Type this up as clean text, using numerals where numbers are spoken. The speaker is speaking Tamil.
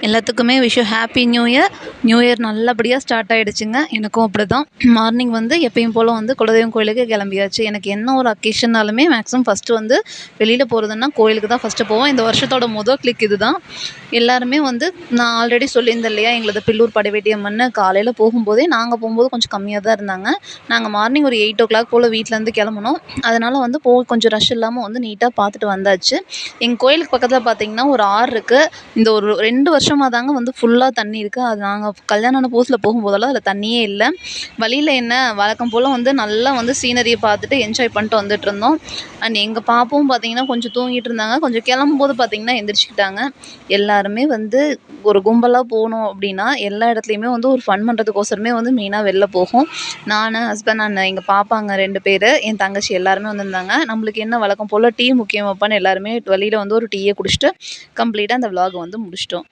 எல்லாத்துக்குமே happy new year. New year நல்லபடியாக ஸ்டார்ட் ஆகிடுச்சுங்க. எனக்கும் அப்படி தான். மார்னிங் வந்து எப்பயும் போல் வந்து குலதெய்வம் கோயிலுக்கு கிளம்பியாச்சு. எனக்கு என்ன ஒரு அக்கேஷன்னாலுமே மேக்ஸிமம் ஃபஸ்ட்டு வந்து வெளியில் போகிறதுன்னா கோயிலுக்கு தான் ஃபஸ்ட்டு போவோம். இந்த வருஷத்தோட கிளிக் இது தான். எல்லாருமே வந்து நான் ஆல்ரெடி சொல்லியிருந்தேன் இல்லையா, எங்களது பில்லூர் படைவேட்டியம்மன்னு. காலையில் போகும்போதே நாங்கள் போகும்போது கொஞ்சம் கம்மியாக தான் இருந்தாங்க. நாங்கள் மார்னிங் ஒரு 8:00 போல் வீட்டிலேருந்து கிளம்புனோம். அதனால் வந்து கொஞ்சம் ரஷ் இல்லாமல் வந்து நீட்டாக பார்த்துட்டு வந்தாச்சு. எங்கள் கோயிலுக்கு பக்கத்தில் பார்த்திங்கன்னா ஒரு ஆறு இருக்குது. இந்த ஒரு 2 வருஷமாக தாங்க வந்து ஃபுல்லாக தண்ணி இருக்குது. அது நாங்கள் கல்யாணம் ஆன புதுசில் போகும்போதெல்லாம் அதில் தண்ணியே இல்லை. வழியில் என்ன வழக்கம் போல் வந்து நல்லா வந்து சீனரியை பார்த்துட்டு என்ஜாய் பண்ணிட்டு வந்துட்டுருந்தோம். அண்ட் எங்கள் பாப்பாவும் பார்த்திங்கன்னா கொஞ்சம் தூங்கிட்டு இருந்தாங்க. கொஞ்சம் கிளம்பும்போது பார்த்திங்கன்னா எந்திரிச்சிக்கிட்டாங்க. எல்லாருமே வந்து ஒரு கும்பலாக போனோம் அப்படின்னா எல்லா இடத்துலையுமே வந்து ஒரு ஃபன் பண்ணுறதுக்கோசரமே வந்து மெயினாக வெளில போகும். நான், ஹஸ்பண்ட், அண்ணன், எங்கள் பாப்பாங்க 2 பேர், என் தங்கச்சி எல்லாருமே வந்திருந்தாங்க. நம்மளுக்கு என்ன வழக்கம் போல் டீ முக்கியம் வைப்பான்னு எல்லாருமே வெளியில் வந்து ஒரு டீயை குடிச்சிட்டு கம்ப்ளீட்டாக அந்த விலாகை வந்து முடிச்சிட்டோம்.